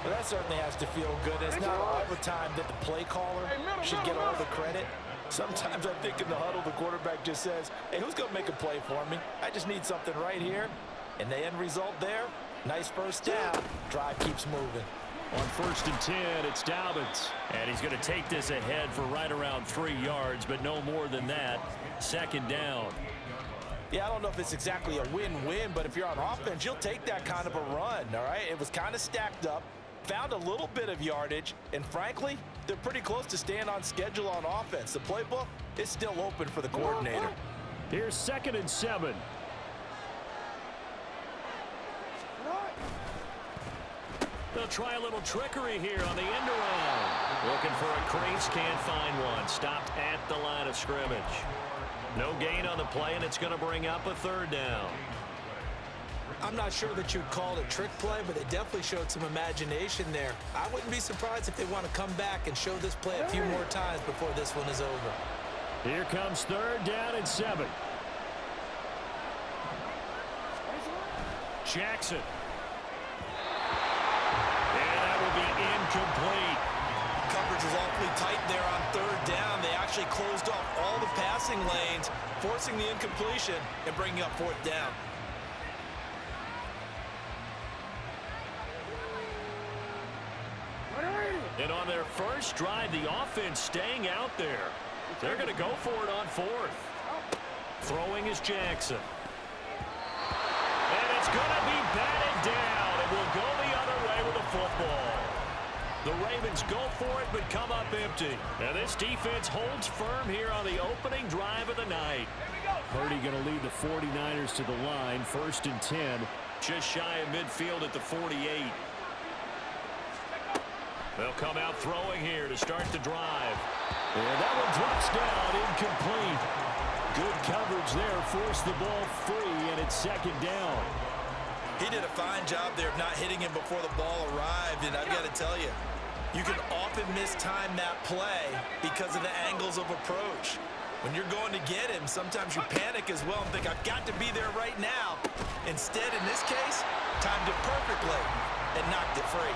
Well, that certainly has to feel good. It's not all the time that the play caller should get all the credit. Sometimes I think in the huddle, the quarterback just says, hey, who's going to make a play for me? I just need something right here. And the end result there, nice first down. Drive keeps moving. On 1st and 10, it's Dobbins. And he's going to take this ahead for right around 3 yards, but no more than that. 2nd down. Yeah, I don't know if it's exactly a win-win, but if you're on offense, you'll take that kind of a run, all right? It was kind of stacked up, found a little bit of yardage, and frankly, they're pretty close to staying on schedule on offense. The playbook is still open for the coordinator. Here's 2nd and 7. They'll try a little trickery here on the end around. Looking for a crease, can't find one. Stopped at the line of scrimmage. No gain on the play, and it's going to bring up a 3rd down. I'm not sure that you'd call it a trick play, but they definitely showed some imagination there. I wouldn't be surprised if they want to come back and show this play a few more times before this one is over. Here comes 3rd down and 7. Jackson. And that will be incomplete. Coverage was awfully tight there on 3rd down. They actually closed off all the passing lanes, forcing the incompletion and bringing up 4th down. And on their first drive, the offense staying out there. They're going to go for it on 4th. Throwing is Jackson. And it's going to be batted down. It will go the other way with the football. The Ravens go for it, but come up empty. And this defense holds firm here on the opening drive of the night. Purdy going to lead the 49ers to the line. 1st and 10. Just shy of midfield at the 48. They'll come out throwing here to start the drive. And that one drops down, incomplete. Good coverage there, forced the ball free, and it's 2nd down. He did a fine job there of not hitting him before the ball arrived, and I've got to tell you, you can often mistime that play because of the angles of approach. When you're going to get him, sometimes you panic as well and think, I've got to be there right now. Instead, in this case, timed it perfectly and knocked it free.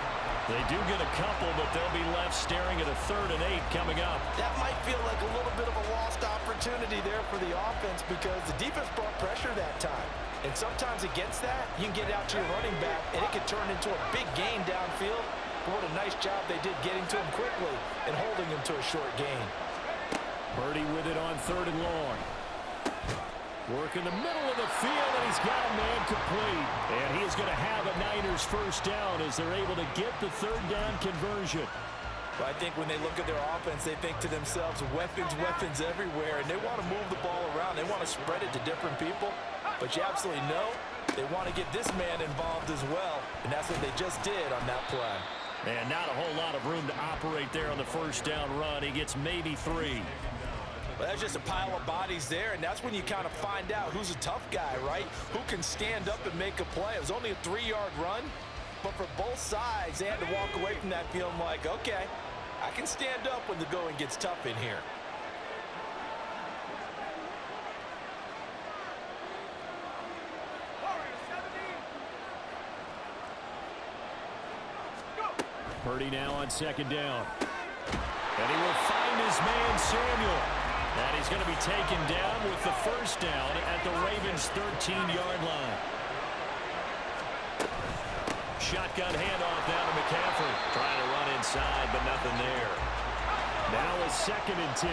They do get a couple, but they'll be left staring at a 3rd and 8 coming up. That might feel like a little bit of a lost opportunity there for the offense because the defense brought pressure that time. And sometimes against that, you can get out to your running back, and it can turn into a big gain downfield. But what a nice job they did getting to him quickly and holding him to a short gain. Purdy with it on 3rd and long. Work in the middle of the field, and he's got a man complete. And he is going to have a Niners 1st down as they're able to get the 3rd down conversion. Well, I think when they look at their offense, they think to themselves, weapons, weapons everywhere, and they want to move the ball around. They want to spread it to different people. But you absolutely know they want to get this man involved as well, and that's what they just did on that play. And not a whole lot of room to operate there on the 1st down run. He gets maybe 3. Well, that's just a pile of bodies there, and that's when you kind of find out who's a tough guy, right? Who can stand up and make a play. It was only a 3-yard run, but for both sides, they had to walk away from that feeling like, okay, I can stand up when the going gets tough in here. Purdy now on 2nd down. And he will find his man, Samuel. And he's going to be taken down with the 1st down at the Ravens' 13-yard line. Shotgun handoff down to McCaffrey. Trying to run inside, but nothing there. Now a 2nd and 10.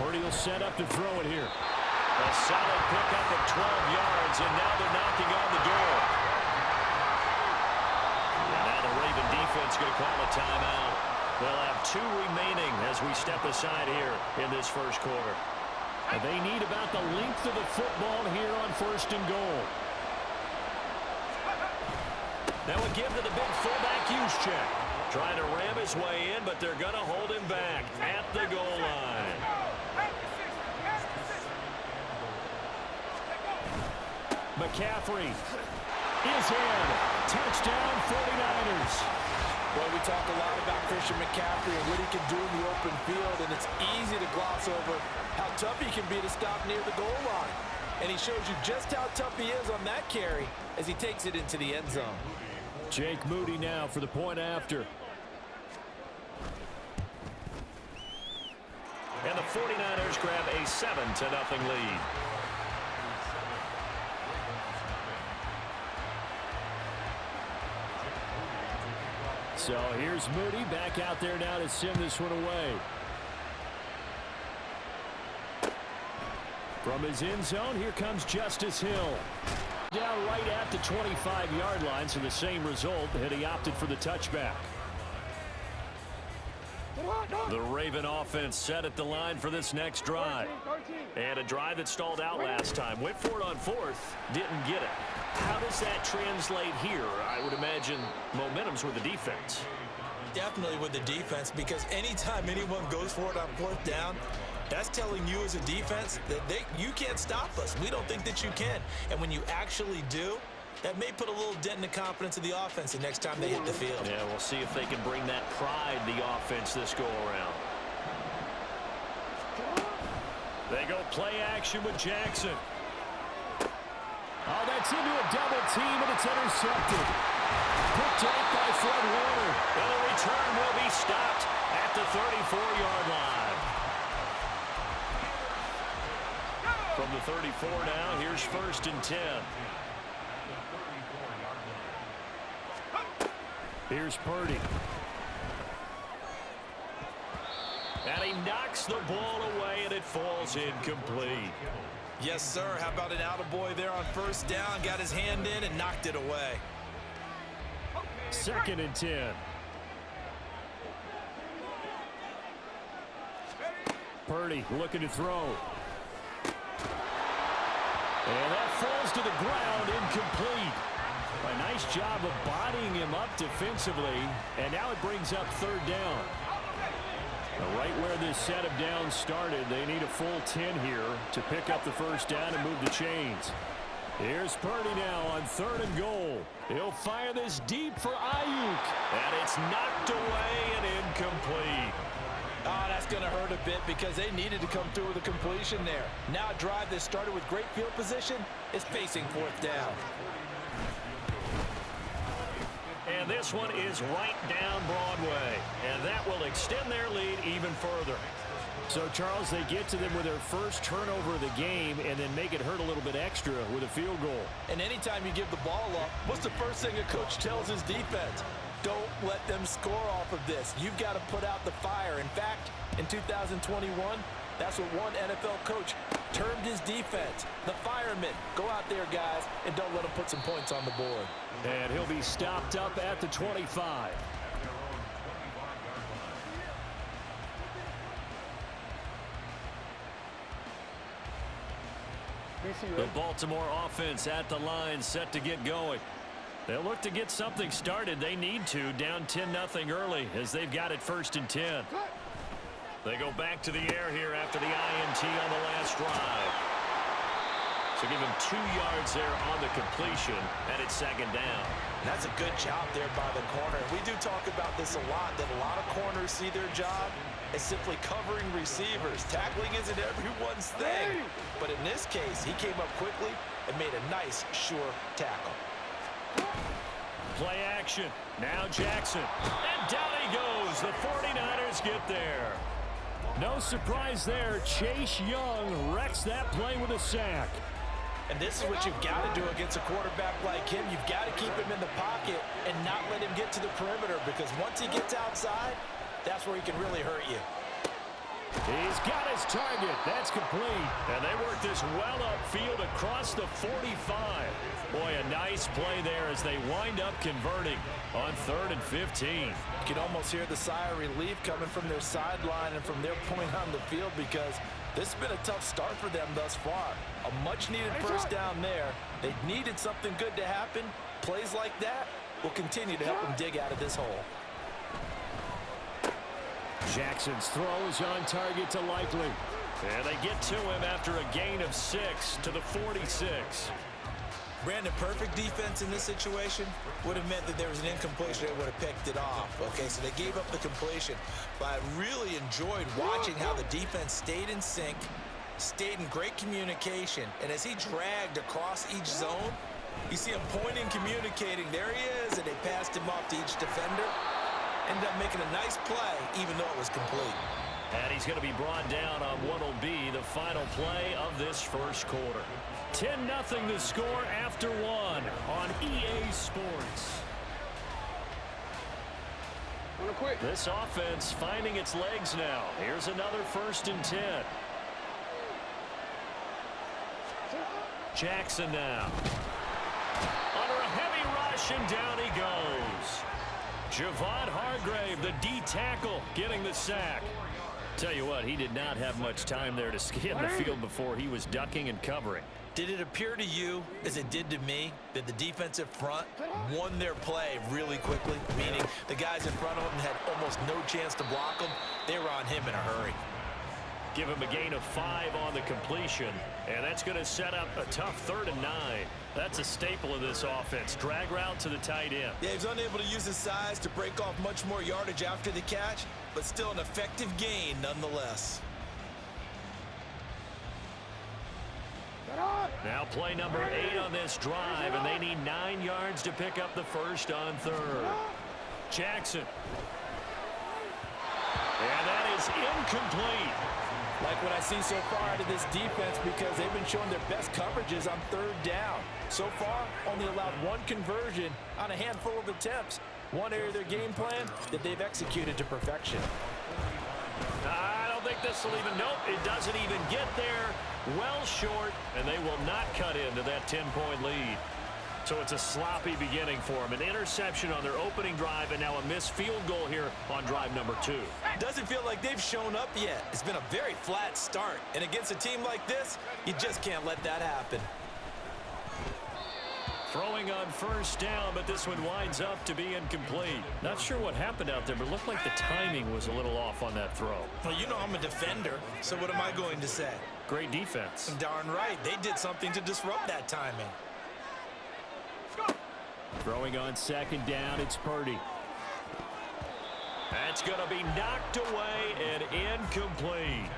Purdy will set up to throw it here. A solid pickup of 12 yards, and now they're knocking on the door. And now the Raven defense going to call a timeout. They'll have 2 remaining as we step aside here in this 1st quarter. And they need about the length of the football here on 1st and goal. That would give to the big fullback Juszczyk. Trying to ram his way in, but they're going to hold him back at the goal line. McCaffrey is in. Touchdown 49ers. Well, we talk a lot about Christian McCaffrey and what he can do in the open field, and it's easy to gloss over how tough he can be to stop near the goal line. And he shows you just how tough he is on that carry as he takes it into the end zone. Jake Moody now for the point after. And the 49ers grab a 7-0 lead. So here's Moody back out there now to send this one away. From his end zone, here comes Justice Hill. Down right at the 25-yard line, so the same result, and he opted for the touchback. The Raven offense set at the line for this next drive. And a drive that stalled out last time. Went for it on fourth, didn't get it. How does that translate here? I would imagine momentum's with the defense. Definitely with the defense, because anytime anyone goes for it on fourth down, that's telling you as a defense that you can't stop us. We don't think that you can. And when you actually do, that may put a little dent in the confidence of the offense the next time they hit the field. Yeah, we'll see if they can bring that pride, the offense, this go-around. They go play action with Jackson. Oh, that's into a double team, and it's intercepted. Picked off by Fred Warner. And the return will be stopped at the 34-yard line. From the 34 now, here's 1st and 10. Here's Purdy. And he knocks the ball away, and it falls incomplete. Yes, sir. How about an attaboy there on first down? Got his hand in and knocked it away. 2nd and 10. Purdy looking to throw. And that falls to the ground, incomplete. A nice job of bodying him up defensively, and now it brings up 3rd down. Right where this set of downs started, they need a full 10 here to pick up the first down and move the chains. Here's Purdy now on 3rd and goal. He'll fire this deep for Ayuk. And it's knocked away and incomplete. Oh, that's going to hurt a bit because they needed to come through with a completion there. Now a drive that started with great field position is facing 4th down. And this one is right down Broadway. And that will extend their lead even further. So, Charles, they get to them with their first turnover of the game and then make it hurt a little bit extra with a field goal. And anytime you give the ball up, what's the first thing a coach tells his defense? Don't let them score off of this. You've got to put out the fire. In fact, in 2021, that's what one NFL coach termed his defense. The firemen. Go out there, guys, and don't let them put some points on the board. And he'll be stopped up at the 25. The Baltimore offense at the line, set to get going. They'll look to get something started. They need to, down 10-0 early as they've got it 1st and 10. They go back to the air here after the INT on the last drive. So give him 2 yards there on the completion, and it's 2nd down. That's a good job there by the corner. We do talk about this a lot, that a lot of corners see their job as simply covering receivers. Tackling isn't everyone's thing. But in this case, he came up quickly and made a nice, sure tackle. Play action. Now Jackson. And down he goes. The 49ers get there. No surprise there. Chase Young wrecks that play with a sack. And this is what you've got to do against a quarterback like him. You've got to keep him in the pocket and not let him get to the perimeter, because once he gets outside, that's where he can really hurt you. He's got his target. That's complete. And they work this well upfield across the 45. Boy, a nice play there as they wind up converting on 3rd and 15. You can almost hear the sigh of relief coming from their sideline and from their point on the field, because this has been a tough start for them thus far. A much-needed first down there. They needed something good to happen. Plays like that will continue to help them dig out of this hole. Jackson's throw is on target to Likely. And they get to him after a gain of 6 to the 46. Brandon, perfect defense in this situation would have meant that there was an incompletion. They would have picked it off. Okay, so they gave up the completion. But I really enjoyed watching how the defense stayed in sync, stayed in great communication, and as he dragged across each zone, you see him pointing, communicating. There he is, and they passed him off to each defender. Ended up making a nice play, even though it was complete. And he's going to be brought down on what will be the final play of this first quarter. 10-0 the score after one on EA Sports. This offense finding its legs now. Here's another 1st and 10. Jackson now. Under a heavy rush, and down he goes. Javon Hargrave, the D tackle, getting the sack. Tell you what, he did not have much time there to scan the field before he was ducking and covering. Did it appear to you, as it did to me, that the defensive front won their play really quickly? Meaning the guys in front of them had almost no chance to block them. They were on him in a hurry. Give him a gain of 5 on the completion, and that's going to set up a tough 3rd and 9. That's a staple of this offense. Drag route to the tight end. Yeah, he was unable to use his size to break off much more yardage after the catch, but still an effective gain nonetheless. Now play number 8 on this drive, and they need 9 yards to pick up the first on 3rd. Jackson. And that is incomplete. Like what I see so far out of this defense, because they've been showing their best coverages on 3rd down. So far, only allowed 1 conversion on a handful of attempts. One area of their game plan that they've executed to perfection. I don't think this will even, nope, it doesn't even get there. Well short, and they will not cut into that 10-point lead. So it's a sloppy beginning for them. An interception on their opening drive, and now a missed field goal here on drive number 2. Doesn't feel like they've shown up yet. It's been a very flat start. And against a team like this, you just can't let that happen. Throwing on 1st down, but this one winds up to be incomplete. Not sure what happened out there, but it looked like the timing was a little off on that throw. Well, you know I'm a defender, so what am I going to say? Great defense. Darn right. They did something to disrupt that timing. Throwing on 2nd down, it's Purdy. That's going to be knocked away and incomplete.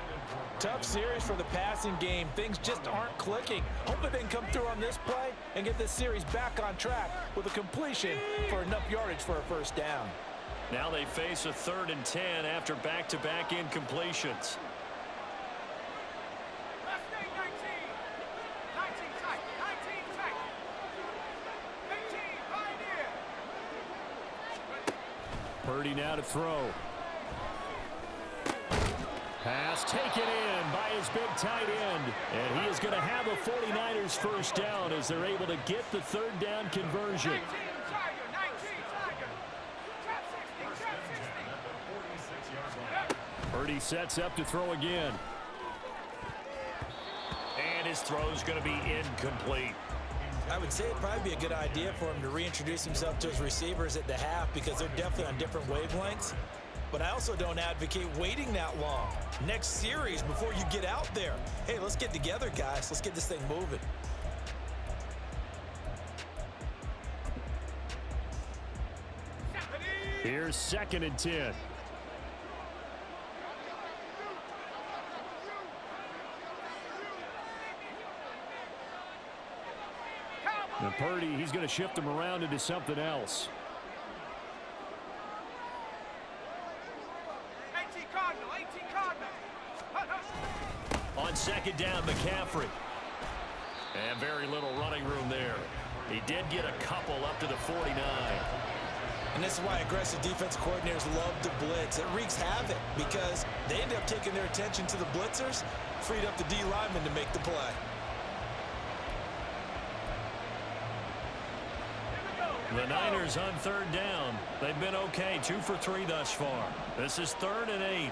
Tough series for the passing game. Things just aren't clicking. Hopefully they can come through on this play and get this series back on track with a completion for enough yardage for a 1st down. Now they face a 3rd and 10 after back-to-back incompletions. Purdy now to throw. Pass taken in by his big tight end. And he is going to have a 49ers 1st down as they're able to get the 3rd down conversion. Purdy sets up to throw again. And his throw is going to be incomplete. I would say it'd probably be a good idea for him to reintroduce himself to his receivers at the half because they're definitely on different wavelengths. But I also don't advocate waiting that long. Next series before you get out there. Hey, let's get together, guys. Let's get this thing moving. Here's 2nd and 10. And Purdy, he's going to shift him around into something else. On 2nd down, McCaffrey. And very little running room there. He did get a couple up to the 49. And this is why aggressive defense coordinators love to blitz. It wreaks havoc because they end up taking their attention to the blitzers, freed up the D lineman to make the play. The Niners on 3rd down. They've been okay, 2 for 3 thus far. This is 3rd and 8.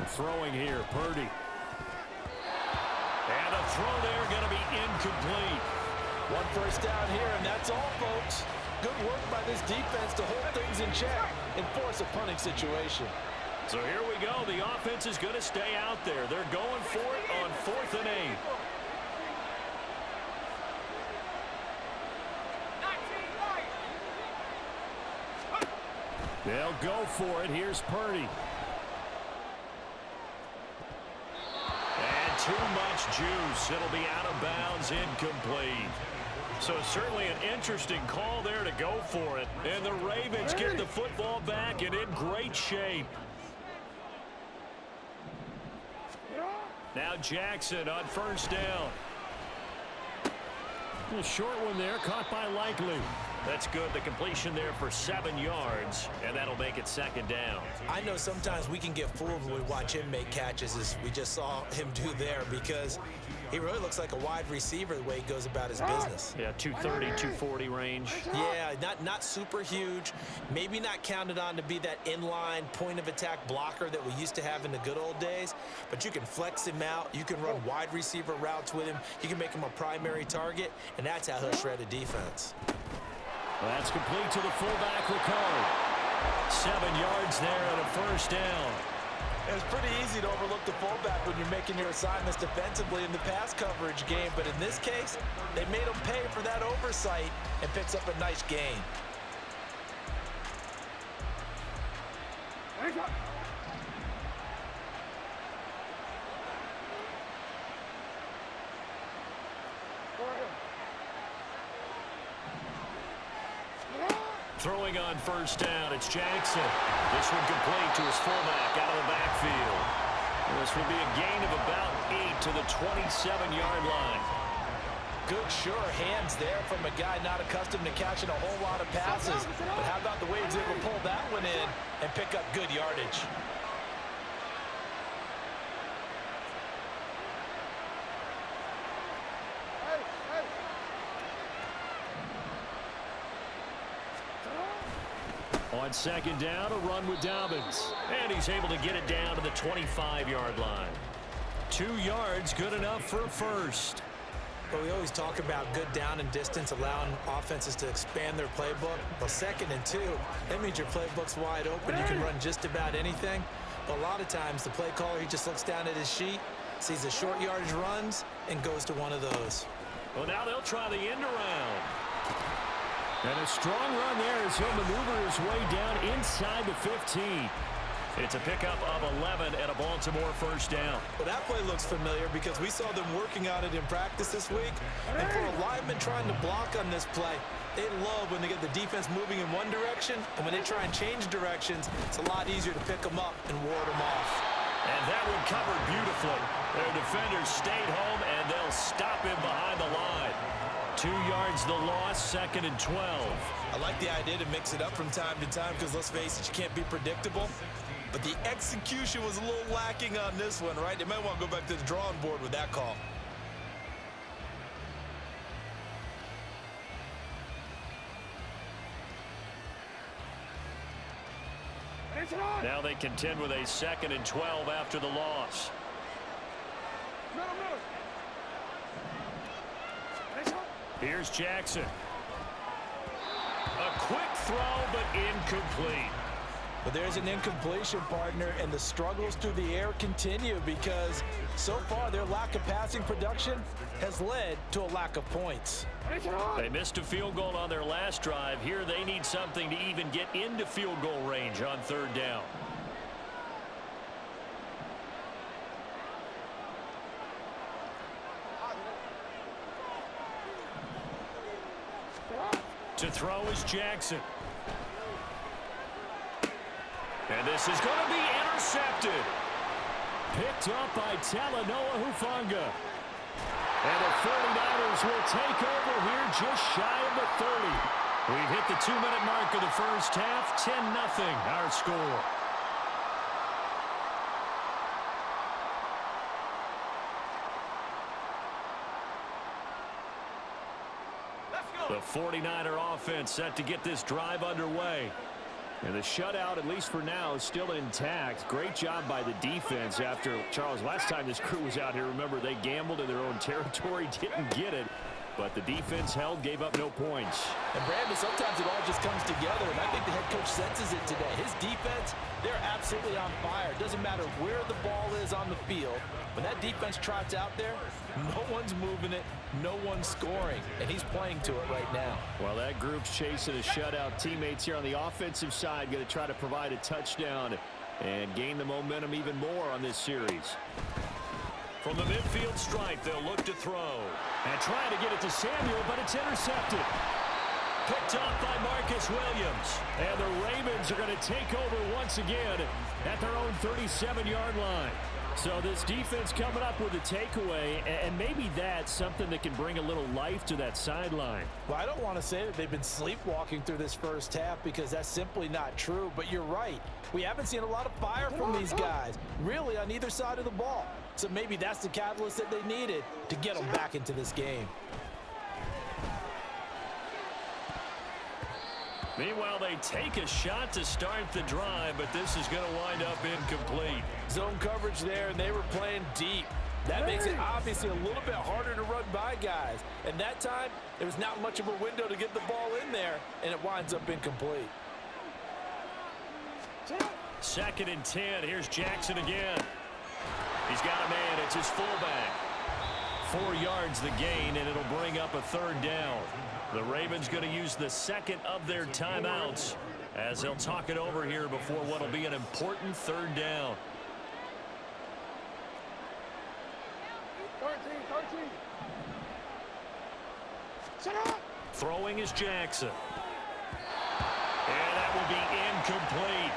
Throwing here, Purdy. And a throw there going to be incomplete. 1 1st down here, and that's all, folks. Good work by this defense to hold things in check and force a punting situation. So here we go. The offense is going to stay out there. They're going for it on 4th and 8. They'll go for it. Here's Purdy. And too much juice. It'll be out of bounds, incomplete. So certainly an interesting call there to go for it. And the Ravens get the football back and in great shape. Now Jackson on first down. A short one there, caught by Likely. That's good. The completion there for 7 yards, and that'll make it second down. I know sometimes we can get fooled when we watch him make catches, as we just saw him do there, because he really looks like a wide receiver the way he goes about his business. Yeah, 230, 240 range. Yeah, not super huge. Maybe not counted on to be that inline point-of-attack blocker that we used to have in the good old days, but you can flex him out. You can run wide receiver routes with him. You can make him a primary target, and that's how he'll shred a defense. Well, that's complete to the fullback, Ricard. 7 yards there and a first down. It's pretty easy to overlook the fullback when you're making your assignments defensively in the pass coverage game, but in this case, they made him pay for that oversight and picks up a nice gain. Throwing on first down, it's Jackson. This one complete to his fullback out of the backfield. This will be a gain of about 8 to the 27-yard line. Good, sure hands there from a guy not accustomed to catching a whole lot of passes. But how about the way he's able to pull that one in and pick up good yardage? On second down, a run with Dobbins. And he's able to get it down to the 25-yard line. 2 yards, good enough for a first. But we always talk about good down and distance, allowing offenses to expand their playbook. Well, 2nd and 2, that means your playbook's wide open. You can run just about anything. But a lot of times, the play caller, he just looks down at his sheet, sees the short yardage runs, and goes to one of those. Well, now they'll try the end around. And a strong run there as he'll maneuver his way down inside the 15. It's a pickup of 11 and a Baltimore first down. Well, that play looks familiar because we saw them working on it in practice this week. And for a lineman trying to block on this play, they love when they get the defense moving in one direction, and when they try and change directions, it's a lot easier to pick them up and ward them off. And that one covered beautifully. Their defenders stayed home, and they'll stop him behind the line. 2 yards the loss, 2nd and 12. I like the idea to mix it up from time to time because, let's face it, you can't be predictable. But the execution was a little lacking on this one, right? They might want to go back to the drawing board with that call. Now they contend with a 2nd and 12 after the loss. Here's Jackson. A quick throw, but incomplete. But there's an incompletion, partner, and the struggles through the air continue because so far their lack of passing production has led to a lack of points. They missed a field goal on their last drive. Here they need something to even get into field goal range on 3rd down. To throw is Jackson. And this is going to be intercepted. Picked up by Talanoa Hufanga. And the 49ers will take over here just shy of the 30. We've hit the 2-minute mark of the first half. 10-0 our score. The 49er offense set to get this drive underway. And the shutout, at least for now, is still intact. Great job by the defense after, Charles, last time this crew was out here, remember, they gambled in their own territory, didn't get it. but the defense held, gave up no points. And Brandon, sometimes it all just comes together, and I think the head coach senses it today. His defense, they're absolutely on fire. It doesn't matter where the ball is on the field. When that defense trots out there, no one's moving it, no one's scoring, and he's playing to it right now. Well, that group's chasing a shutout. Teammates here on the offensive side going to try to provide a touchdown and gain the momentum even more on this series. From the midfield stripe, they'll look to throw. And trying to get it to Samuel, but it's intercepted. Picked off by Marcus Williams. And the Ravens are going to take over once again at their own 37-yard line. So this defense coming up with a takeaway, and maybe that's something that can bring a little life to that sideline. Well, I don't want to say that they've been sleepwalking through this first half because that's simply not true, but you're right. We haven't seen a lot of fire from these guys, really on either side of the ball. So maybe that's the catalyst that they needed to get them back into this game. Meanwhile, they take a shot to start the drive, but this is going to wind up incomplete. Zone coverage there, and they were playing deep. That makes it obviously a little bit harder to run by guys. And that time, there was not much of a window to get the ball in there, and it winds up incomplete. 2nd and 10. Here's Jackson again. He's got a man. It's his fullback. 4 yards the gain, and it'll bring up a 3rd down. The Ravens going to use the second of their timeouts as they'll talk it over here before what will be an important 3rd down. 13. Throwing is Jackson. And that will be incomplete.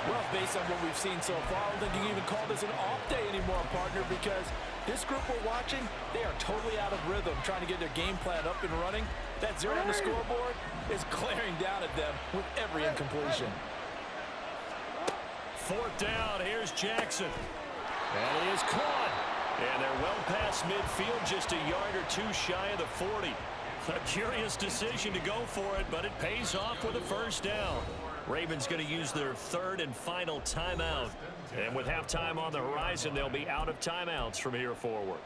Well, based on what we've seen so far, I don't think you can even call this an off day anymore, partner, because this group we're watching, they are totally out of rhythm, trying to get their game plan up and running. That 0 on the scoreboard is glaring down at them with every incompletion. 4th down, here's Jackson. And he is caught. And they're well past midfield, just a yard or two shy of the 40. A curious decision to go for it, but it pays off with a 1st down. Ravens going to use their 3rd and final timeout. And with halftime on the horizon, they'll be out of timeouts from here forward.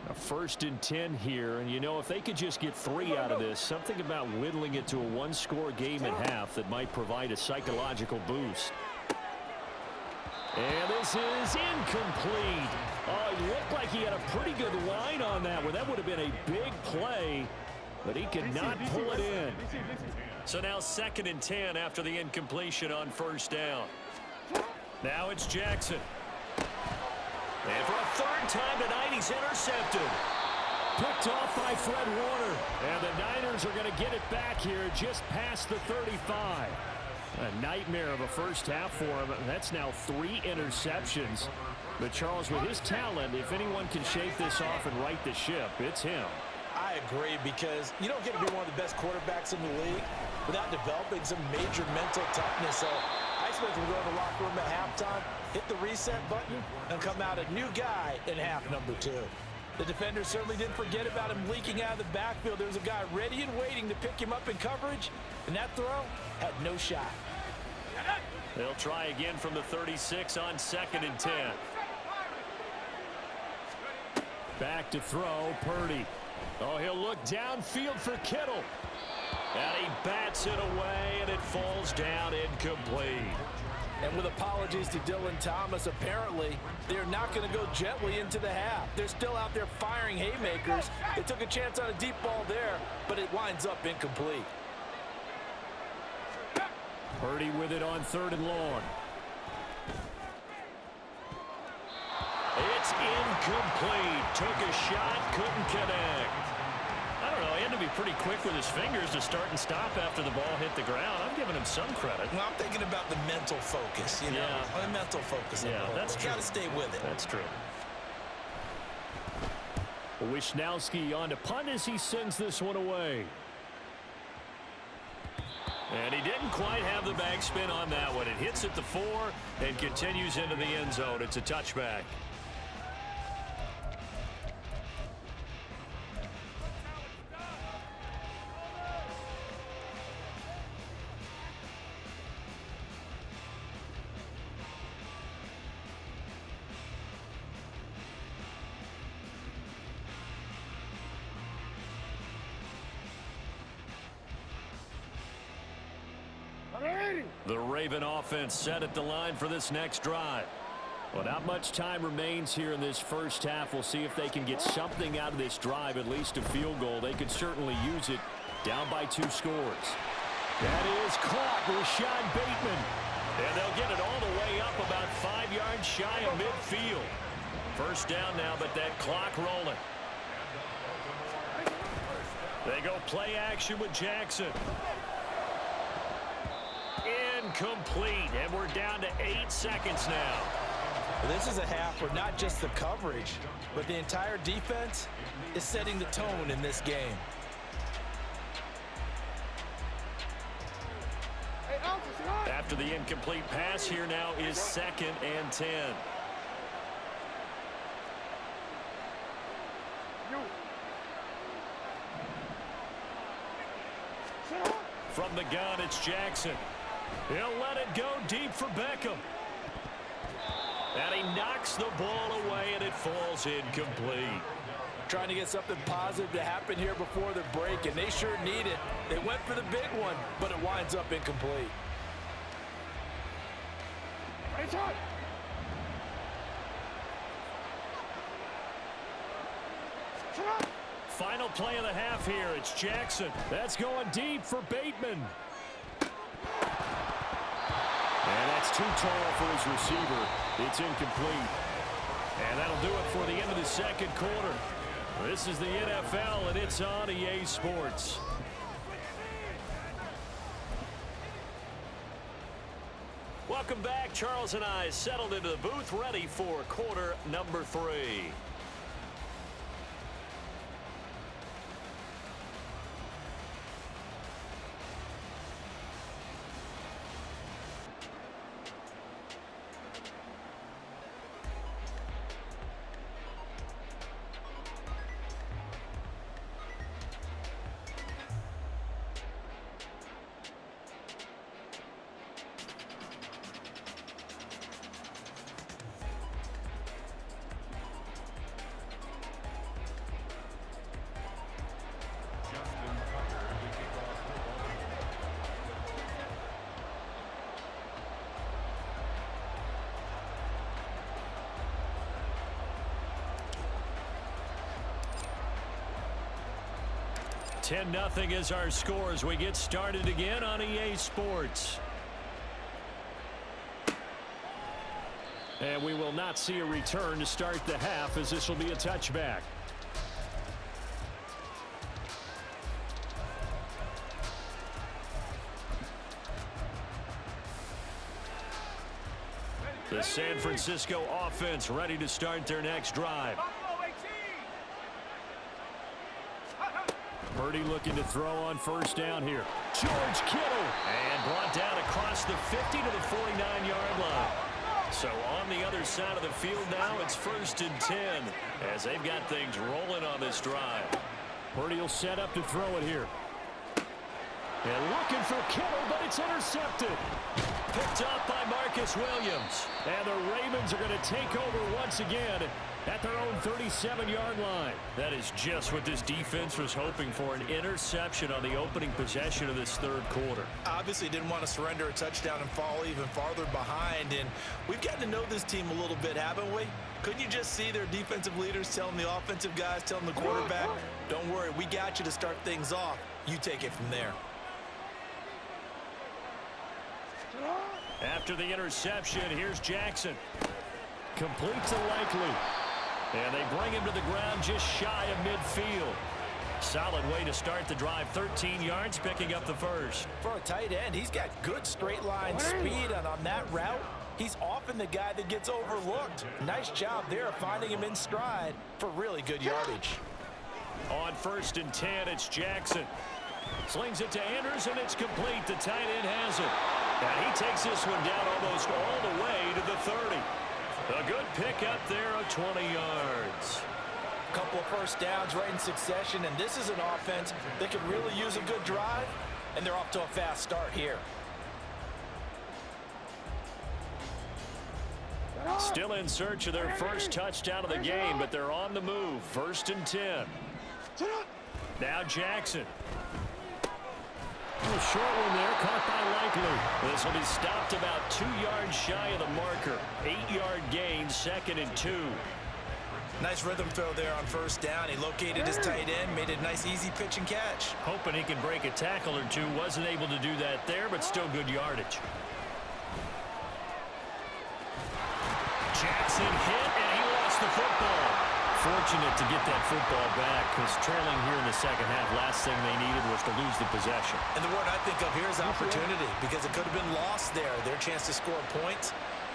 A 1st and 10 here, and you know, if they could just get 3 out of this, something about whittling it to a 1-score game at half that might provide a psychological boost. And this is incomplete. Oh, it looked like he had a pretty good line on that one. That would have been a big play, but he could not pull it in. So now 2nd and 10 after the incompletion on 1st down. Now it's Jackson. And for a 3rd time tonight, he's intercepted. Picked off by Fred Warner. And the Niners are going to get it back here just past the 35. A nightmare of a first half for him. That's now 3 interceptions. But Charles, with his talent, if anyone can shake this off and right the ship, it's him. I agree, because you don't get to be one of the best quarterbacks in the league without developing some major mental toughness. So I expect him to go in the locker room at halftime, hit the reset button, and come out a new guy in half number 2. The defenders certainly didn't forget about him leaking out of the backfield. There was a guy ready and waiting to pick him up in coverage, and that throw had no shot. They'll try again from the 36 on 2nd and 10. Back to throw, Purdy. Oh, he'll look downfield for Kittle. And he bats it away, and it falls down incomplete. And with apologies to Dylan Thomas, apparently they're not going to go gently into the half. They're still out there firing haymakers. They took a chance on a deep ball there, but it winds up incomplete. Purdy with it on 3rd and long. It's incomplete. Took a shot, couldn't connect. I don't know, he had to be pretty quick with his fingers to start and stop after the ball hit the ground. I'm giving him some credit. Well, I'm thinking about the mental focus, you know. Yeah. The mental focus. Yeah, that's true. Got to stay with it. That's true. Wisnowski on to punt as he sends this one away. And he didn't quite have the backspin on that one. It hits at the 4 and continues into the end zone. It's a touchback. The Raven offense set at the line for this next drive. Well, not much time remains here in this first half. We'll see if they can get something out of this drive, at least a field goal. They could certainly use it, down by 2 scores. That is caught, Rashad Bateman. And they'll get it all the way up about 5 yards shy of midfield. First down now, but that clock rolling. They go play action with Jackson. Incomplete, and we're down to 8 seconds now. This is a half where not just the coverage, but the entire defense is setting the tone in this game. After the incomplete pass, here now is 2nd and 10. From the gun, it's Jackson. He'll let it go deep for Beckham. And he knocks the ball away, and it falls incomplete. Trying to get something positive to happen here before the break, and they sure need it. They went for the big one, but it winds up incomplete. Final play of the half here. It's Jackson. That's going deep for Bateman. And that's too tall for his receiver. It's incomplete. And that'll do it for the end of the second quarter. This is the NFL, and it's on EA Sports. Welcome back. Charles and I settled into the booth, ready for quarter number 3. Nothing is our score as we get started again on EA Sports. And we will not see a return to start the half, as this will be a touchback. The San Francisco offense ready to start their next drive. Purdy looking to throw on first down here. George Kittle. And brought down across the 50 to the 49-yard line. So on the other side of the field now, it's 1st and 10 as they've got things rolling on this drive. Purdy will set up to throw it here. And looking for Kittle, but it's intercepted. Picked up by Marcus Williams. And the Ravens are going to take over once again at their own 37-yard line. That is just what this defense was hoping for, an interception on the opening possession of this third quarter. Obviously didn't want to surrender a touchdown and fall even farther behind, and we've gotten to know this team a little bit, haven't we? Couldn't you just see their defensive leaders telling the offensive guys, telling the quarterback, don't worry, we got you to start things off. You take it from there. After the interception, here's Jackson. Complete to Likely. And they bring him to the ground just shy of midfield. Solid way to start the drive. 13 yards, picking up the first. For a tight end, he's got good straight line speed, and on that route, he's often the guy that gets overlooked. Nice job there of finding him in stride for really good yardage. On 1st and 10, it's Jackson. Slings it to Andrews, and it's complete. The tight end has it. And he takes this one down almost all the way to the 30. A good pickup there of 20 yards. A couple of first downs right in succession, and this is an offense that could really use a good drive, and they're off to a fast start here. Still in search of their first touchdown of the game, but they're on the move. 1st and 10. Now Jackson. A short one there, caught by Likely. This will be stopped about 2 yards shy of the marker. 8-yard gain, 2nd and 2. Nice rhythm throw there on first down. He located his tight end, made a nice easy pitch and catch. Hoping he can break a tackle or two. Wasn't able to do that there, but still good yardage. Jackson hit, and he lost the football. Fortunate to get that football back, because trailing here in the second half, last thing they needed was to lose the possession. And the word I think of here is opportunity, because it could have been lost there. Their chance to score points,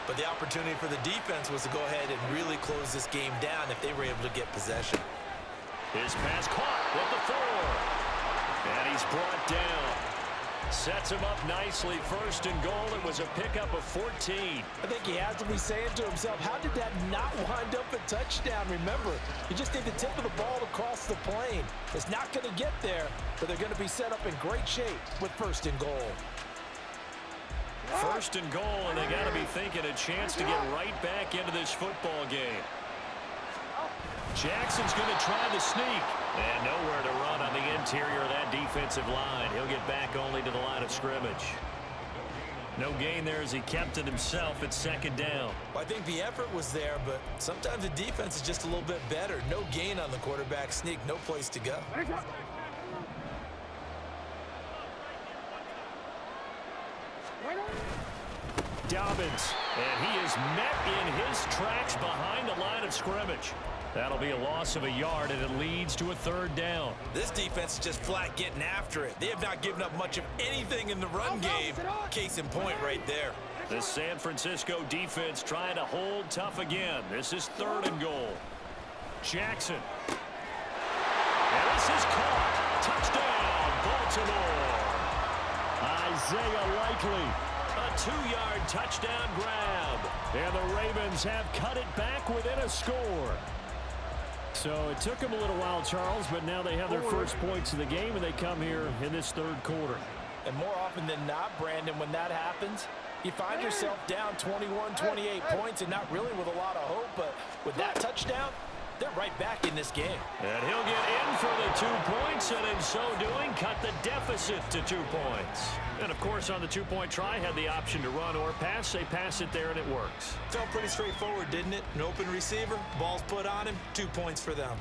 but the opportunity for the defense was to go ahead and really close this game down if they were able to get possession. His pass caught with the 4. And he's brought down. Sets him up nicely. 1st and goal. It was a pickup of 14. I think he has to be saying to himself, how did that not wind up a touchdown? Remember, you just need the tip of the ball to cross the plane. It's not going to get there, but they're going to be set up in great shape with 1st and goal. 1st and goal, and they got to be thinking a chance to get right back into this football game. Jackson's going to try the sneak. And nowhere to run on the interior of that defensive line. He'll get back only to the line of scrimmage. No gain there as he kept it himself at 2nd down. Well, I think the effort was there, but sometimes the defense is just a little bit better. No gain on the quarterback sneak, no place to go. Dobbins, and he is met in his tracks behind the line of scrimmage. That'll be a loss of a yard, and it leads to a 3rd down. This defense is just flat getting after it. They have not given up much of anything in the run game. Case in point right there. The San Francisco defense trying to hold tough again. This is 3rd and goal. Jackson. And this is caught. Touchdown, Baltimore. Isaiah Likely. A 2-yard touchdown grab. And the Ravens have cut it back within a score. So it took them a little while, Charles, but now they have their first points of the game, and they come here in this 3rd quarter. And more often than not, Brandon, when that happens, you find yourself down 21, 28 points and not really with a lot of hope, but with that touchdown, they're right back in this game. And he'll get in for the 2 points, and in so doing, cut the deficit to 2 points. And, of course, on the 2-point try, had the option to run or pass. They pass it there, and it works. Felt pretty straightforward, didn't it? An open receiver, ball's put on him, 2 points for them.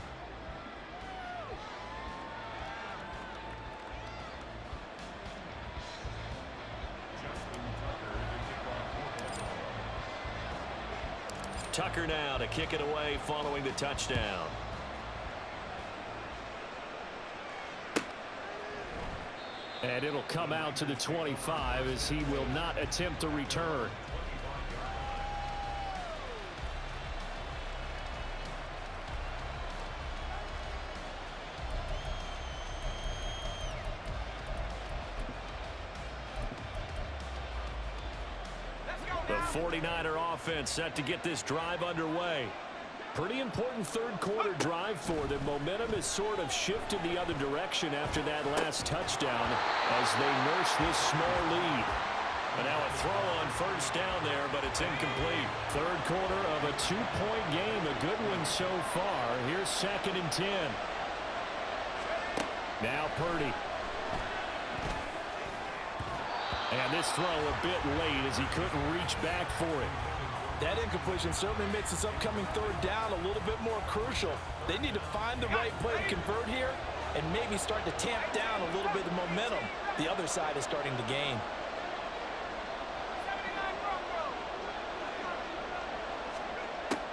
Tucker now to kick it away following the touchdown. And it'll come out to the 25 as he will not attempt to return. The 49er offense set to get this drive underway. Pretty important 3rd quarter drive for them. Momentum has sort of shifted the other direction after that last touchdown as they nurse this small lead. And now a throw on 1st down there, but it's incomplete. 3rd quarter of a 2-point game. A good one so far. Here's 2nd and 10. Now Purdy. And this throw a bit late as he couldn't reach back for it. That incompletion certainly makes this upcoming 3rd down a little bit more crucial. They need to find the right play to convert here and maybe start to tamp down a little bit of momentum the other side is starting to gain.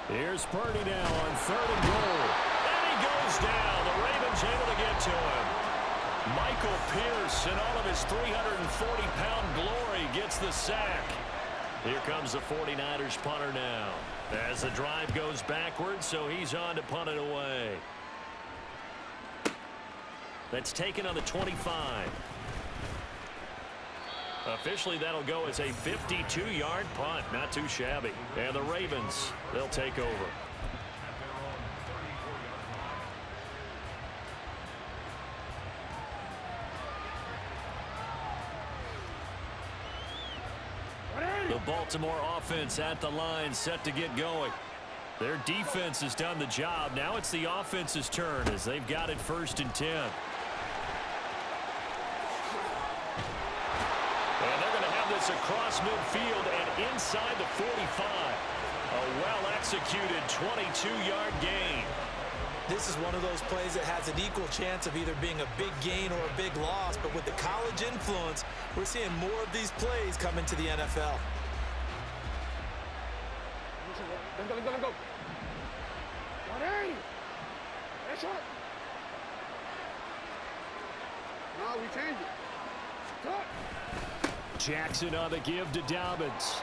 Here's Purdy now on 3rd and goal. And he goes down. The Ravens able to get to him. Michael Pierce, in all of his 340-pound glory, gets the sack. Here comes the 49ers punter now. As the drive goes backwards, so he's on to punt it away. That's taken on the 25. Officially, that'll go as a 52-yard punt. Not too shabby. And the Ravens, they'll take over. The Baltimore offense at the line, set to get going. Their defense has done the job. Now it's the offense's turn as they've got it 1st and 10. across midfield and inside the 45. A well-executed 22-yard gain. This is one of those plays that has an equal chance of either being a big gain or a big loss, but with the college influence, we're seeing more of these plays come into the NFL. Let's go. 180. That's short. No, we change it. Cut. Jackson on the give to Dobbins.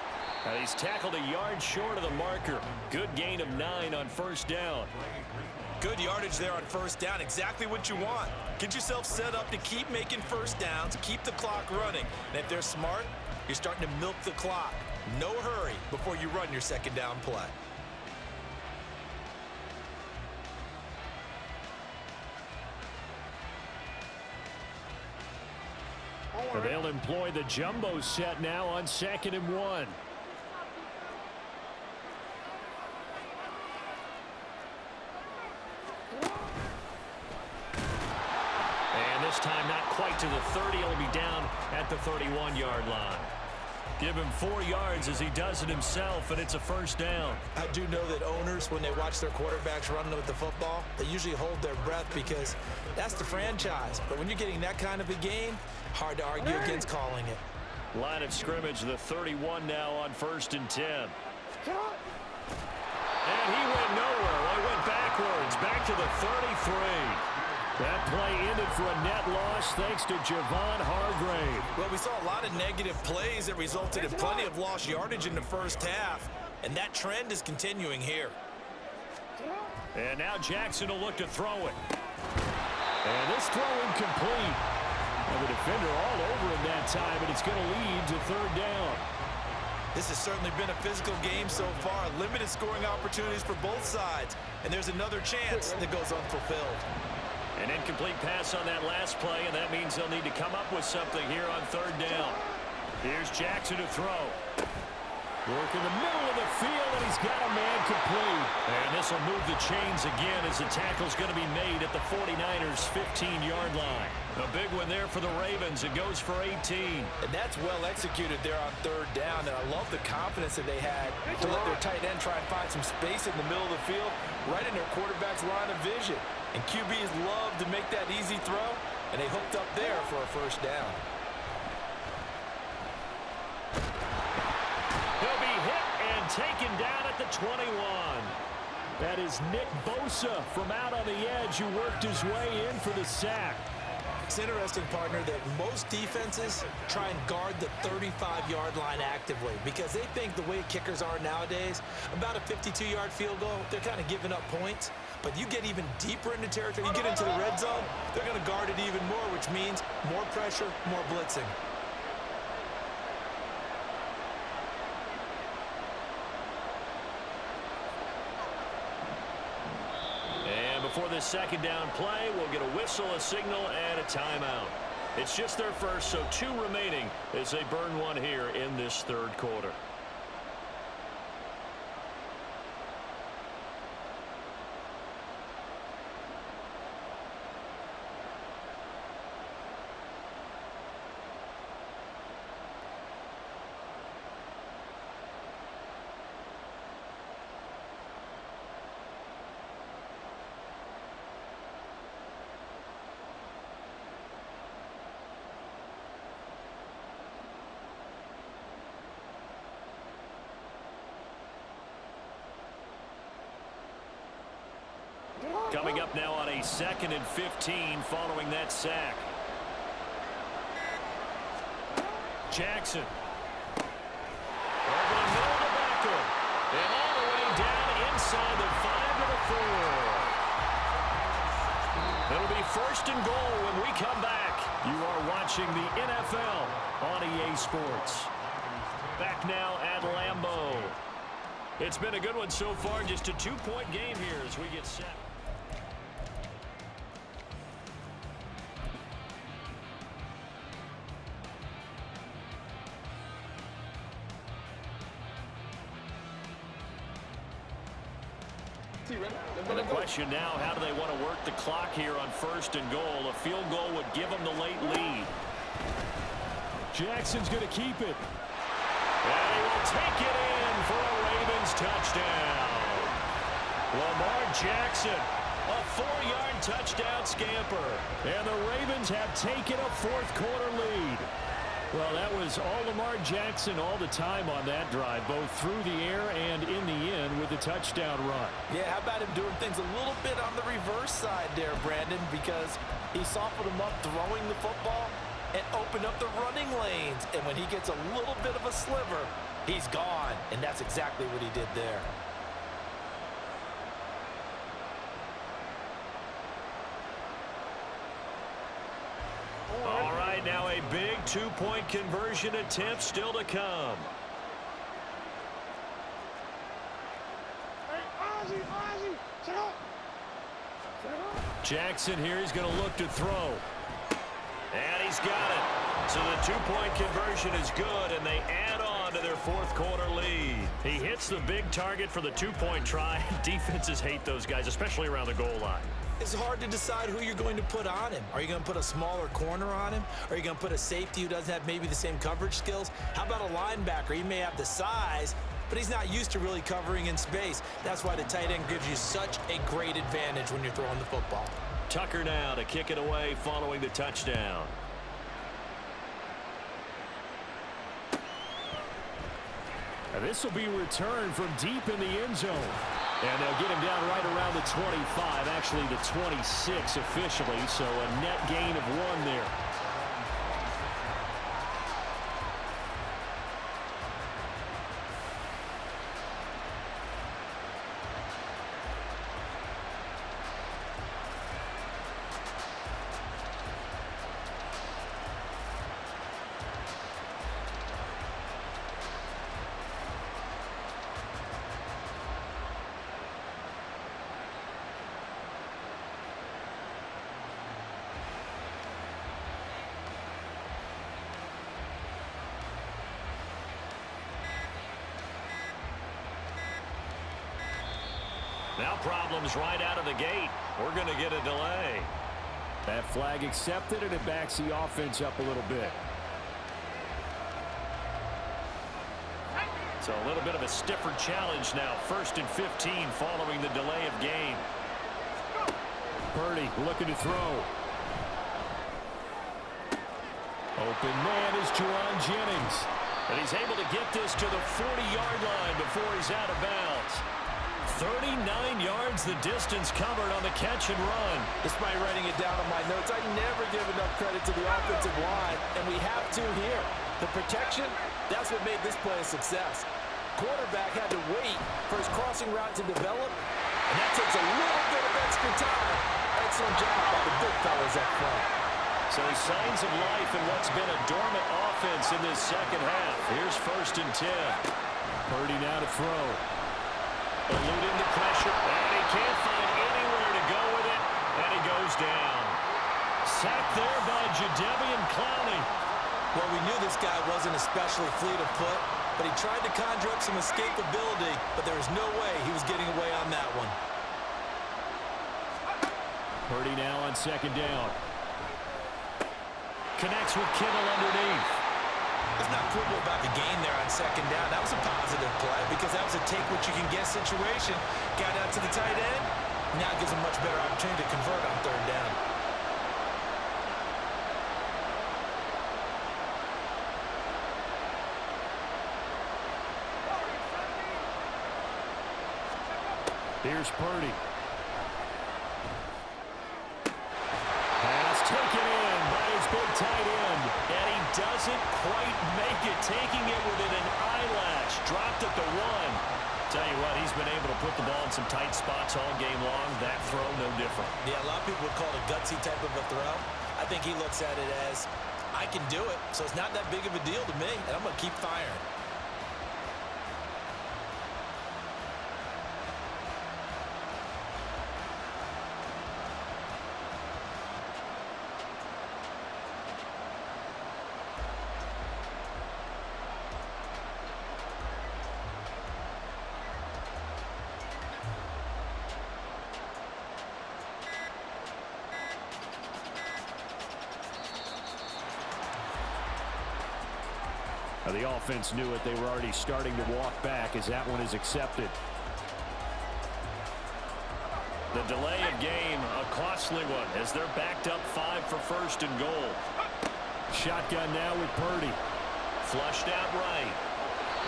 He's tackled a yard short of the marker. Good gain of 9 on first down. Good yardage there on first down. Exactly what you want. Get yourself set up to keep making first downs, keep the clock running. And if they're smart, you're starting to milk the clock. No hurry before you run your second down play. They'll employ the jumbo set now on 2nd and 1. And this time not quite to the 30. He'll be down at the 31-yard line. Give him 4 yards as he does it himself, and it's a first down. I do know that owners, when they watch their quarterbacks running with the football, they usually hold their breath because that's the franchise. But when you're getting that kind of a gain, hard to argue against calling it. Line of scrimmage, the 31 now on 1st and 10. And he went nowhere. Well, he went backwards, back to the 33. That play ended for a net loss thanks to Javon Hargrave. Well, we saw a lot of negative plays that resulted in plenty of lost yardage in the first half, and that trend is continuing here. And now Jackson will look to throw it. And this throw incomplete. And the defender all over him that time, and it's going to lead to 3rd down. This has certainly been a physical game so far. Limited scoring opportunities for both sides, and there's another chance that goes unfulfilled. An incomplete pass on that last play, and that means they'll need to come up with something here on 3rd down. Here's Jackson to throw. Work in the middle of the field, and he's got a man complete. And this will move the chains again as the tackle's going to be made at the 49ers' 15-yard line. A big one there for the Ravens. It goes for 18. And that's well executed there on 3rd down, and I love the confidence that they had to let their tight end try and find some space in the middle of the field, right in their quarterback's line of vision. And QBs love to make that easy throw, and they hooked up there for a first down. He'll be hit and taken down at the 21. That is Nick Bosa from out on the edge who worked his way in for the sack. It's interesting, partner, that most defenses try and guard the 35-yard line actively because they think the way kickers are nowadays, about a 52-yard field goal, they're kind of giving up points. But you get even deeper into territory, you get into the red zone, they're going to guard it even more, which means more pressure, more blitzing. And before this second down play, we'll get a whistle, a signal, and a timeout. It's just their first, so 2 remaining as they burn one here in this 3rd quarter. Coming up now on a 2nd and 15 following that sack. Jackson. Over the middle of the backer. And all the way down inside the 5 to the 4. It'll be 1st and goal when we come back. You are watching the NFL on EA Sports. Back now at Lambeau. It's been a good one so far. Just a 2-point game here as we get set. And the question now, how do they want to work the clock here on 1st and goal? A field goal would give them the late lead. Jackson's going to keep it. take it in for a Ravens touchdown. Lamar Jackson, a 4-yard touchdown scamper. And the Ravens have taken a fourth-quarter lead. Well, that was all Lamar Jackson all the time on that drive, both through the air and in the end with a touchdown run. Yeah, how about him doing things a little bit on the reverse side there, Brandon, because he softened him up throwing the football and opened up the running lanes. And when he gets a little bit of a sliver, he's gone. And that's exactly what he did there. All right, now a big two-point conversion attempt still to come. Jackson here, he's going to look to throw. And he's got it. So the two-point conversion is good, and they add on to their fourth-quarter lead. He hits the big target for the two-point try. Defenses hate those guys, especially around the goal line. It's hard to decide who you're going to put on him. Are you going to put a smaller corner on him? Are you going to put a safety who doesn't have maybe the same coverage skills? How about a linebacker? He may have the size, but he's not used to really covering in space. That's why the tight end gives you such a great advantage when you're throwing the football. Tucker now to kick it away following the touchdown. And this will be returned from deep in the end zone. And they'll get him down right around the 25, actually the 26 officially, so a net gain of 1 there. Now problems right out of the gate. We're going to get a delay. That flag accepted, and it backs the offense up a little bit. So a little bit of a stiffer challenge now. 1st and 15 following the delay of game. Purdy looking to throw. Open man is Juwan Jennings. And he's able to get this to the 40-yard line before he's out of bounds. 39 yards the distance covered on the catch and run. Despite writing it down on my notes, I never give enough credit to the offensive line, and we have to here. The protection, that's what made this play a success. Quarterback had to wait for his crossing route to develop, and that takes a little bit of extra time. Excellent job by the big fellas up front. So signs of life in what's been a dormant offense in this second half. Here's 1st and 10. Purdy now to throw. Eluding the pressure, and he can't find anywhere to go with it, and he goes down. Sacked there by Jadeveon Clowney. Well, we knew this guy wasn't especially fleet of foot, but he tried to conjure up some escapability, but there was no way he was getting away on that one. Purdy now on 2nd down. Connects with Kittle underneath. Let's not quibble about the gain there on 2nd down. That was a positive play because that was a take-what-you-can-get situation. Got out to the tight end. Now it gives him much better opportunity to convert on 3rd down. Here's Purdy. Pass taken in by his big tight end. And he doesn't quite make it, taking it within an eyelash. Dropped at the 1. Tell you what, he's been able to put the ball in some tight spots all game long. That throw, no different. Yeah, a lot of people would call it a gutsy type of a throw. I think he looks at it as, I can do it, so it's not that big of a deal to me, and I'm going to keep firing. The offense knew it. They were already starting to walk back as that one is accepted. The delay of game, a costly one, as they're backed up 5 for first and goal. Shotgun now with Purdy. Flushed out right.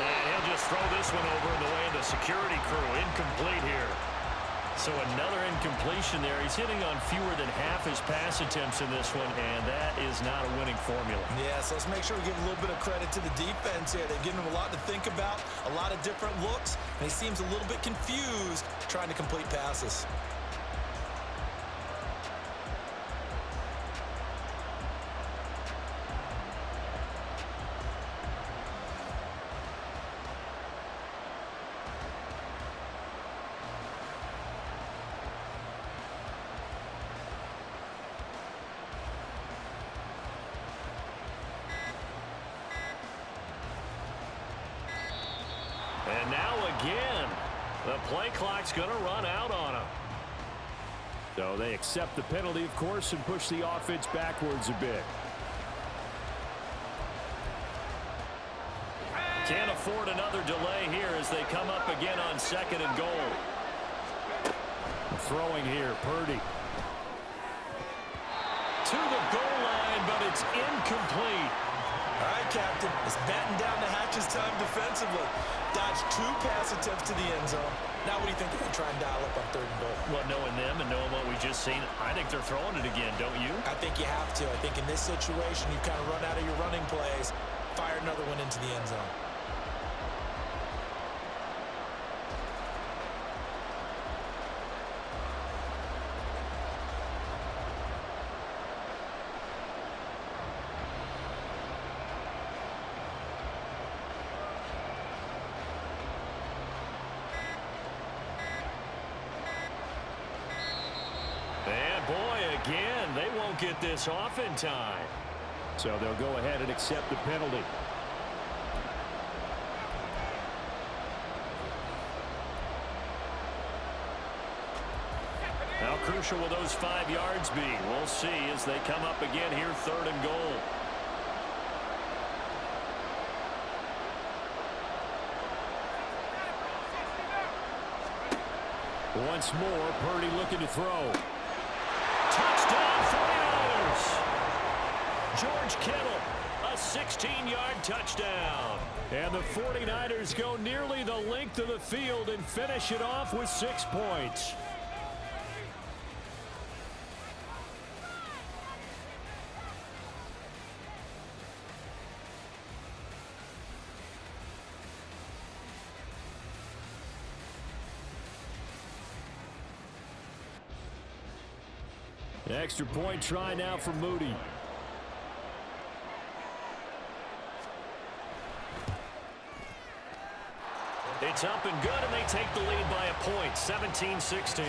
And he'll just throw this one over in the way of the security crew. Incomplete here. So another incompletion there. He's hitting on fewer than half his pass attempts in this one, and that is not a winning formula. Yeah, so let's make sure we give a little bit of credit to the defense here. They've given him a lot to think about, a lot of different looks, and he seems a little bit confused trying to complete passes. And now again, the play clock's going to run out on them. So they accept the penalty, of course, and push the offense backwards a bit. Can't afford another delay here as they come up again on second and goal. Throwing here, Purdy. To the goal line, but it's incomplete. All right, Captain, it's batten down the hatches time defensively. Dodged 2 pass attempts to the end zone. Now what do you think they're going to try and dial up on third and goal? Well, knowing them and knowing what we just seen, I think they're throwing it again, don't you? I think you have to. I think in this situation, you kind of run out of your running plays, fire another one into the end zone. And boy, again, they won't get this off in time. So they'll go ahead and accept the penalty. How crucial will those 5 yards be? We'll see as they come up again here, third and goal. Once more, Purdy looking to throw. Touchdown, 49ers! George Kittle, a 16-yard touchdown. And the 49ers go nearly the length of the field and finish it off with 6 points. Extra point try now for Moody. It's up and good, and they take the lead by a point, 17-16.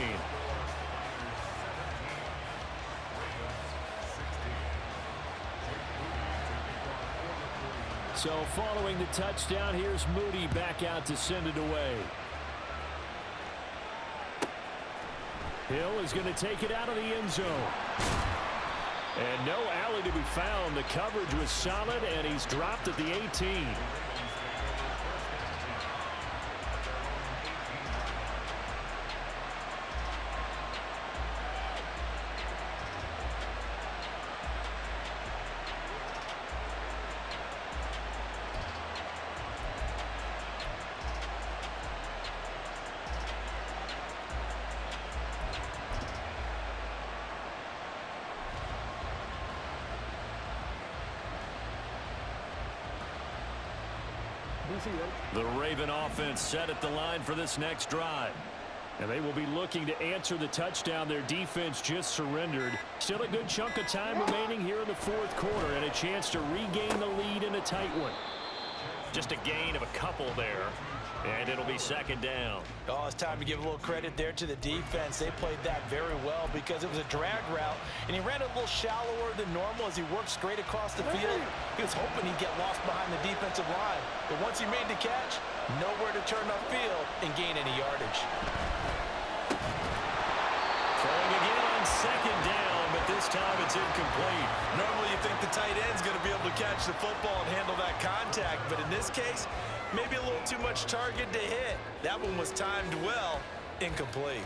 So following the touchdown, here's Moody back out to send it away. Hill is going to take it out of the end zone. And no alley to be found. The coverage was solid, and he's dropped at the 18. The Raven offense set at the line for this next drive. And they will be looking to answer the touchdown their defense just surrendered. Still a good chunk of time remaining here in the fourth quarter and a chance to regain the lead in a tight one. Just a gain of a couple there. And it'll be second down. Oh, it's time to give a little credit there to the defense. They played that very well because it was a drag route, and he ran a little shallower than normal as he worked straight across the field. He was hoping he'd get lost behind the defensive line. But once he made the catch, nowhere to turn upfield and gain any yardage. Throwing again on second down, but this time it's incomplete. Normally you think the tight end's going to be able to catch the football and handle that contact, but in this case, maybe a little too much target to hit. That one was timed well, incomplete.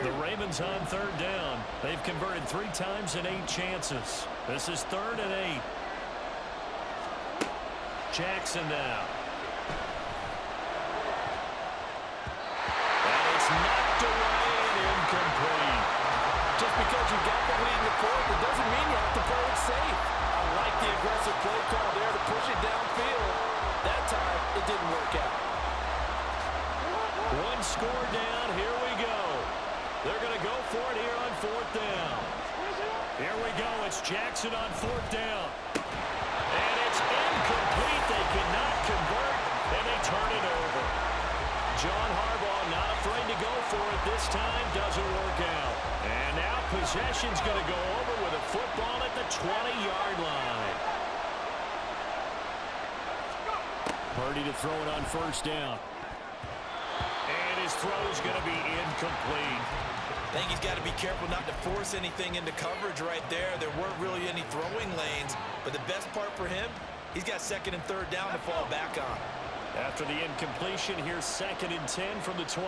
The Ravens on third down. They've converted 3 times in 8 chances. This is 3rd and 8. Jackson now. And it's knocked away and incomplete. Just because you got the lead in the fourth, it doesn't mean you have to play it safe. I like the aggressive play call there to push it downfield. That time, it didn't work out. 1 score down. Here we go. They're going to go for it here on 4th down. Here we go. It's Jackson on 4th down. And it's incomplete. They cannot convert, and they turn it over. John Harbaugh not afraid to go for it this time. Doesn't work out. And now possession's going to go over with a football at the 20-yard line. Purdy to throw it on 1st down. And his throw's going to be incomplete. I think he's got to be careful not to force anything into coverage right there. There weren't really any throwing lanes, but the best part for him, he's got 2nd and 3rd down to fall back on. After the incompletion, here's 2nd and 10 from the 20.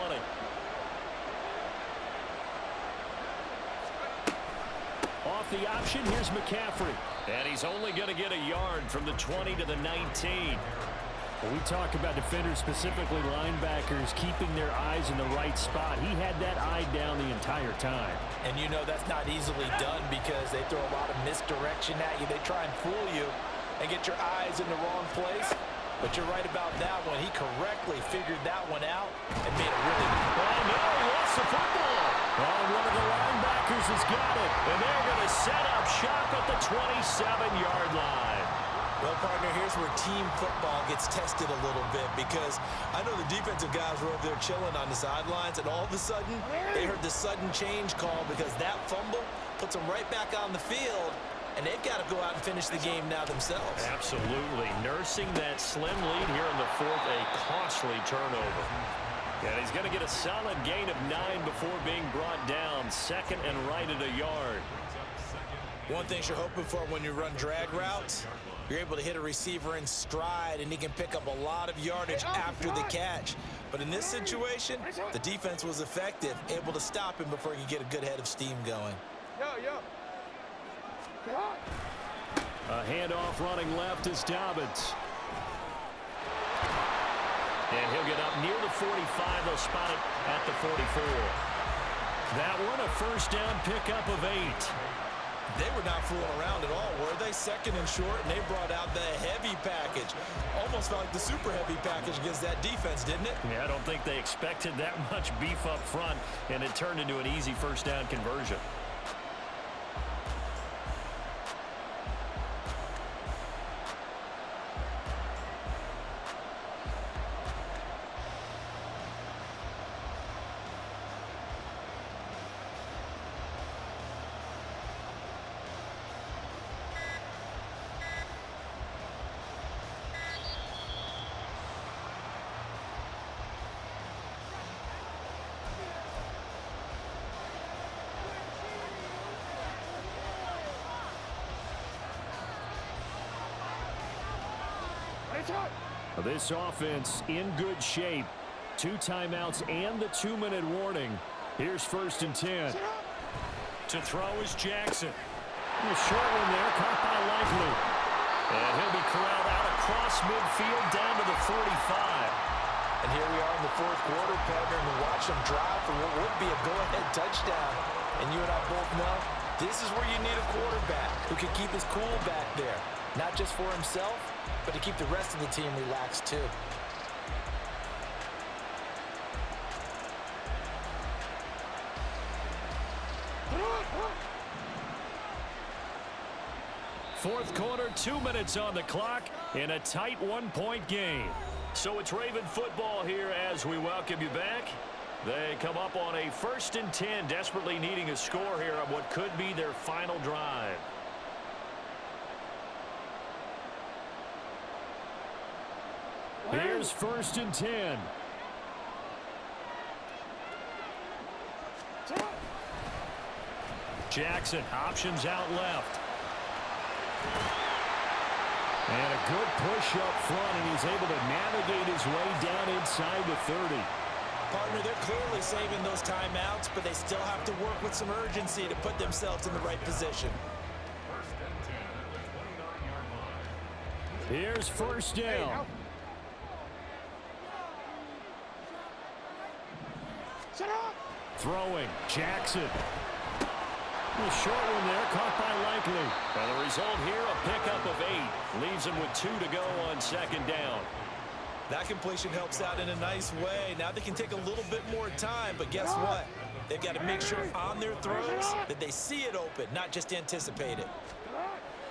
Off the option, here's McCaffrey. And he's only going to get a yard from the 20 to the 19. When we talk about defenders, specifically linebackers, keeping their eyes in the right spot, he had that eye down the entire time. And you know that's not easily done because they throw a lot of misdirection at you. They try and fool you and get your eyes in the wrong place. But you're right about that one. He correctly figured that one out and made a really good play. Oh, no, he lost the football. Oh, one of the linebackers has got it. And they're going to set up shop at the 27-yard line. Well, partner, here's where team football gets tested a little bit because I know the defensive guys were over there chilling on the sidelines, and all of a sudden, they heard the sudden change call because that fumble puts them right back on the field, and they've got to go out and finish the game now themselves. Absolutely. Nursing that slim lead here in the 4th, a costly turnover. And he's going to get a solid gain of 9 before being brought down. 2nd and right at a yard. One thing you're hoping for when you run drag routes, you're able to hit a receiver in stride, and he can pick up a lot of yardage after the catch. But in this situation, the defense was effective, able to stop him before he could get a good head of steam going. A handoff running left is Dobbins. And he'll get up near the 45. They'll spot it at the 44. That one a 1st down pickup of 8. They were not fooling around at all, were they? 2nd and short, and they brought out the heavy package. Almost felt like the super heavy package against that defense, didn't it? Yeah, I don't think they expected that much beef up front, and it turned into an easy 1st down conversion. This offense in good shape. 2 timeouts and the 2-minute warning. Here's 1st and 10. To throw is Jackson. A short one there, caught by Likely. And he'll be corralled out across midfield down to the 45. And here we are in the 4th quarter, partner, and watch them drive for what would be a go-ahead touchdown. And you and I both know this is where you need a quarterback who can keep his cool back there. Not just for himself, but to keep the rest of the team relaxed too. Fourth quarter, 2 minutes on the clock in a tight 1-point game. So it's Raven football here as we welcome you back. They come up on a 1st and 10, desperately needing a score here on what could be their final drive. Here's 1st and 10. Jackson, options out left. And a good push up front, and he's able to navigate his way down inside the 30. Partner, they're clearly saving those timeouts, but they still have to work with some urgency to put themselves in the right position. Here's 1st down. Throwing, Jackson. A short one there, caught by Likely. And the result here, a pickup of 8. Leaves him with 2 to go on 2nd down. That completion helps out in a nice way. Now they can take a little bit more time, but guess what? They've got to make sure on their throws that they see it open, not just anticipate it.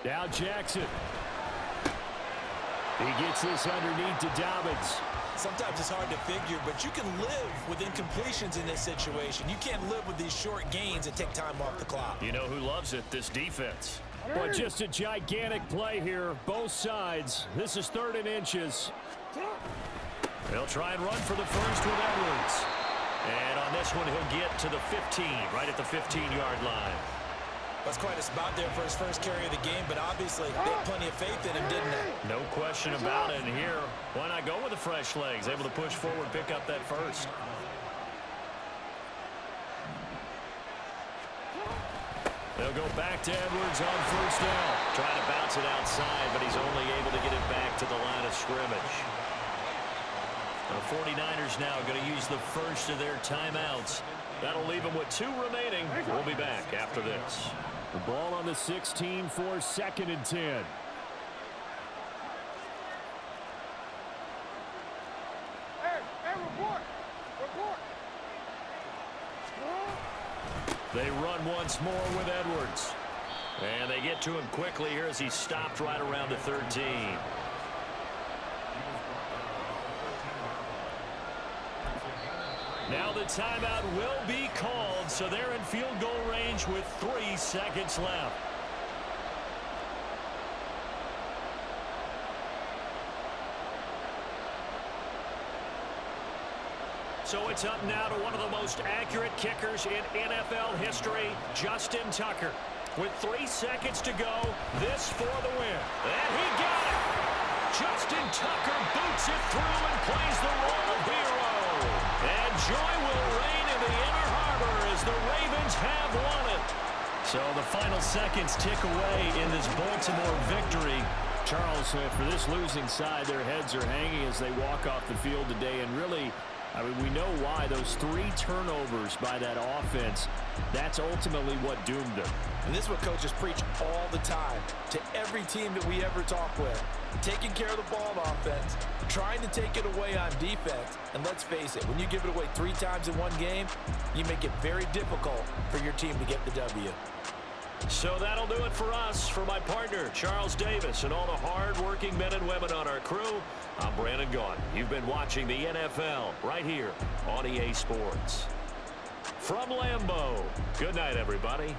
Now Jackson. He gets this underneath to Dobbins. Sometimes it's hard to figure, but you can live with incompletions in this situation. You can't live with these short gains that take time off the clock. You know who loves it? This defense. But just a gigantic play here, both sides. This is 3rd and inches. They'll try and run for the first with Edwards. And on this one, he'll get to the 15, right at the 15-yard line. That's quite a spot there for his first carry of the game, but obviously they had plenty of faith in him, didn't they? No question about it. And here, why not go with the fresh legs? Able to push forward, pick up that first. They'll go back to Edwards on 1st down. Trying to bounce it outside, but he's only able to get it back to the line of scrimmage. The 49ers now going to use the first of their timeouts. That'll leave them with 2 remaining. We'll be back after this. The ball on the 16 for 2nd and 10. Hey, report. They run once more with Edwards. And they get to him quickly here as he stopped right around the 13. Now the timeout will be called, so they're in field goal range with 3 seconds left. So it's up now to one of the most accurate kickers in NFL history, Justin Tucker. With 3 seconds to go, this for the win. And he got it! Justin Tucker boots it through and plays the role of hero. And joy will reign in the Inner Harbor as the Ravens have won it. So the final seconds tick away in this Baltimore victory. Charles, for this losing side, their heads are hanging as they walk off the field today. And really, I mean, we know why. Those 3 turnovers by that offense, that's ultimately what doomed them. And this is what coaches preach all the time to every team that we ever talk with. Taking care of the ball on offense, trying to take it away on defense. And let's face it, when you give it away 3 times in one game, you make it very difficult for your team to get the W. So that'll do it for us. For my partner, Charles Davis, and all the hard-working men and women on our crew, I'm Brandon Gaughan. You've been watching the NFL right here on EA Sports. From Lambeau, good night, everybody.